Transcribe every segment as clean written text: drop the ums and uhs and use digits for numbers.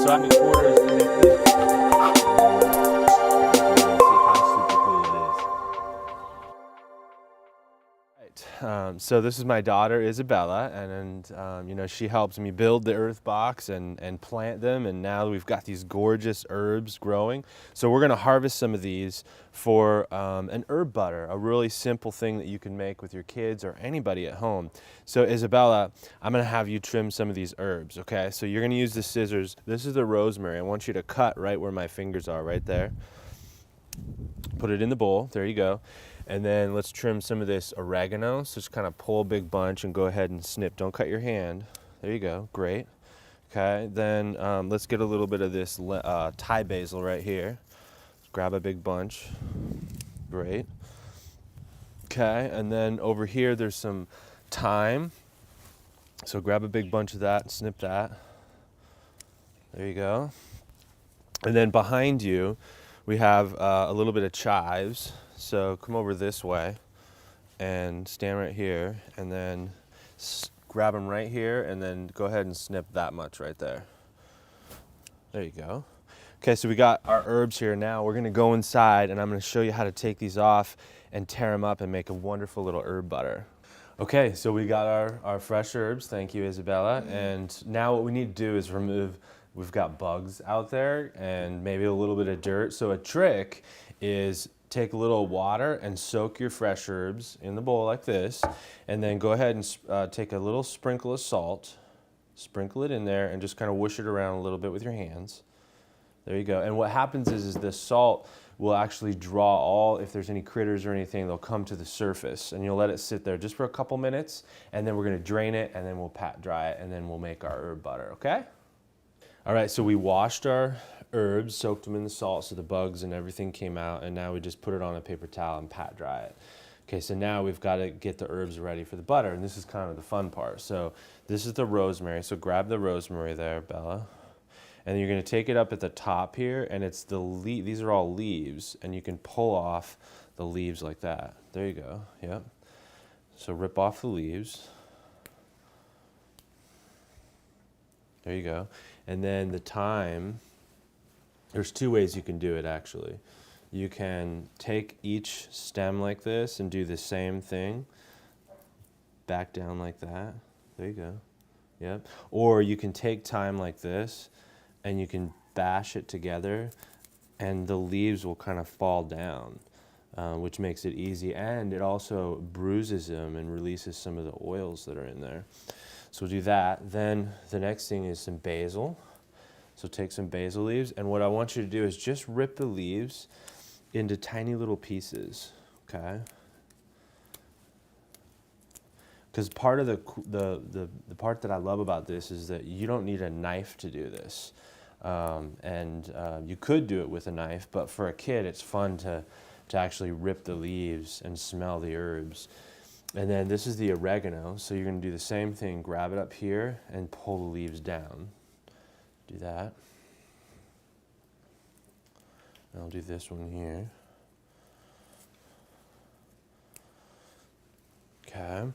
So I mean quarters and then see how super cool it is. So this is my daughter Isabella, and you know, she helps me build the earth box and plant them, and now we've got these gorgeous herbs growing. So we're gonna harvest some of these for an herb butter, a really simple thing that you can make with your kids or anybody at home. So Isabella, I'm gonna have you trim some of these herbs, okay? So you're gonna use the scissors. This is the rosemary. I want you to cut right where my fingers are, right there. Put it in the bowl, there you go. And then let's trim some of this oregano. So just kind of pull a big bunch and go ahead and snip. Don't cut your hand. There you go, great. Okay, then let's get a little bit of this Thai basil right here. Grab a big bunch, great. Okay, and then over here there's some thyme. So grab a big bunch of that and snip that. There you go. And then behind you, we have a little bit of chives. So come over this way and stand right here, and then grab them right here, and then go ahead and snip that much right there. There you go. Okay, so we got our herbs here now. We're gonna go inside, and I'm gonna show you how to take these off and tear them up and make a wonderful little herb butter. Okay, so we got our fresh herbs. Thank you, Isabella. And now what we need to do is remove, we've got bugs out there and maybe a little bit of dirt. So a trick is take a little water and soak your fresh herbs in the bowl like this, and then go ahead and take a little sprinkle of salt, sprinkle it in there, and just kind of whoosh it around a little bit with your hands. There you go. And what happens is the salt will actually draw all, if there's any critters or anything, they'll come to the surface, and you'll let it sit there just for a couple minutes, and then we're gonna drain it, and then we'll pat dry it, and then we'll make our herb butter, okay? All right, so we washed our herbs, soaked them in the salt so the bugs and everything came out, and now we just put it on a paper towel and pat dry it. Okay, so now we've got to get the herbs ready for the butter, and this is kind of the fun part. So this is the rosemary, so grab the rosemary there, Bella. And you're going to take it up at the top here, and it's these are all leaves, and you can pull off the leaves like that. There you go, yep. So rip off the leaves. There you go. And then the thyme, there's two ways you can do it actually. You can take each stem like this and do the same thing, back down like that. There you go, yep. Or you can take thyme like this, and you can bash it together, and the leaves will kind of fall down, which makes it easy, and it also bruises them and releases some of the oils that are in there. So we'll do that. Then the next thing is some basil. So take some basil leaves, and what I want you to do is just rip the leaves into tiny little pieces, okay? Because part of the part that I love about this is that you don't need a knife to do this. You could do it with a knife, but for a kid it's fun to actually rip the leaves and smell the herbs. And then this is the oregano, so you're going to do the same thing. Grab it up here and pull the leaves down. Do that. And I'll do this one here. Okay.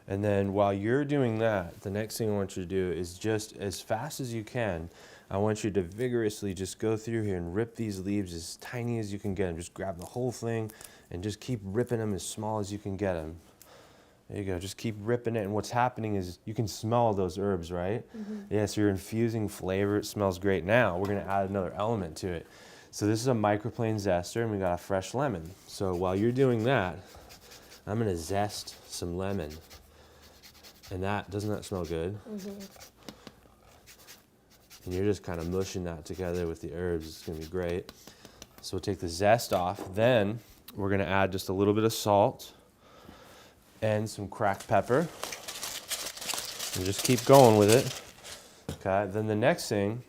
And then while you're doing that, the next thing I want you to do is just as fast as you can, I want you to vigorously just go through here and rip these leaves as tiny as you can get them. Just grab the whole thing and just keep ripping them as small as you can get them. There you go, just keep ripping it, and what's happening is you can smell those herbs, right? Mm-hmm. Yeah, so you're infusing flavor, it smells great. Now we're gonna add another element to it. So this is a microplane zester, and we got a fresh lemon. So while you're doing that, I'm gonna zest some lemon. And doesn't that smell good? Mm-hmm. And you're just kind of mushing that together with the herbs, it's gonna be great. So we'll take the zest off, then we're gonna add just a little bit of salt, and some cracked pepper, and just keep going with it. Okay, then the next thing,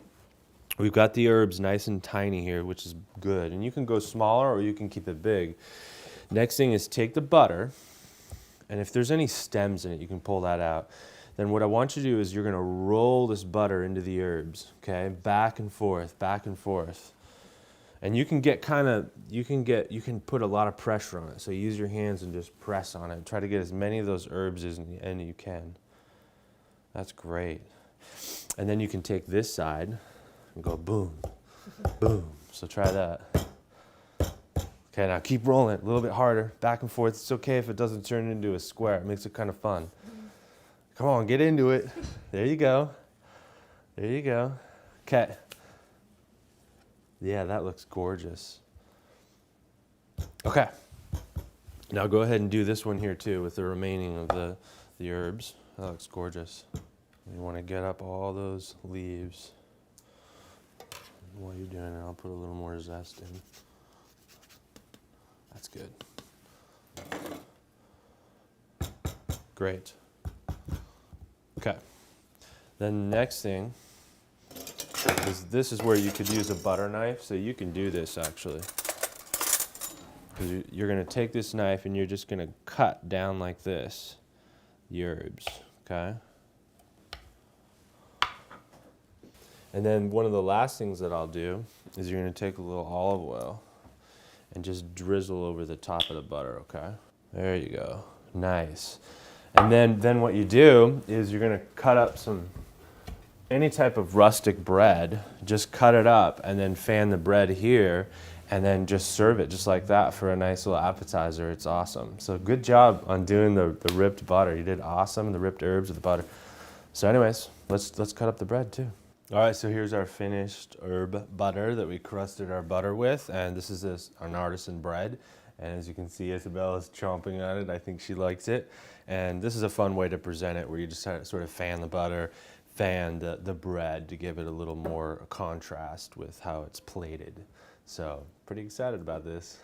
we've got the herbs nice and tiny here, which is good, and you can go smaller or you can keep it big. Next thing is take the butter, and if there's any stems in it, you can pull that out. Then what I want you to do is you're gonna roll this butter into the herbs, okay? Back and forth, back and forth. And you can put a lot of pressure on it. So use your hands and just press on it. Try to get as many of those herbs as you can. That's great. And then you can take this side, and go boom, boom. So try that. Okay, now keep rolling a little bit harder, back and forth. It's okay if it doesn't turn into a square. It makes it kind of fun. Come on, get into it. There you go. There you go. Okay. Yeah, that looks gorgeous. Okay. Now go ahead and do this one here too with the remaining of the herbs. That looks gorgeous. You want to get up all those leaves. While you're doing it, I'll put a little more zest in. That's good. Great. Okay. Then the next thing is this is where you could use a butter knife. So you can do this actually. Because you're going to take this knife and you're just going to cut down like this the herbs. Okay. And then one of the last things that I'll do is you're going to take a little olive oil and just drizzle over the top of the butter, okay? There you go. Nice. And then what you do is you're going to cut up any type of rustic bread, just cut it up and then fan the bread here and then just serve it just like that for a nice little appetizer. It's awesome. So good job on doing the ripped butter. You did awesome, the ripped herbs with the butter. So anyways, let's cut up the bread too. All right, so here's our finished herb butter that we crusted our butter with, and this is an artisan bread. And as you can see, Isabella's chomping on it. I think she likes it. And this is a fun way to present it, where you just sort of fan the butter, fan the bread to give it a little more contrast with how it's plated. So pretty excited about this.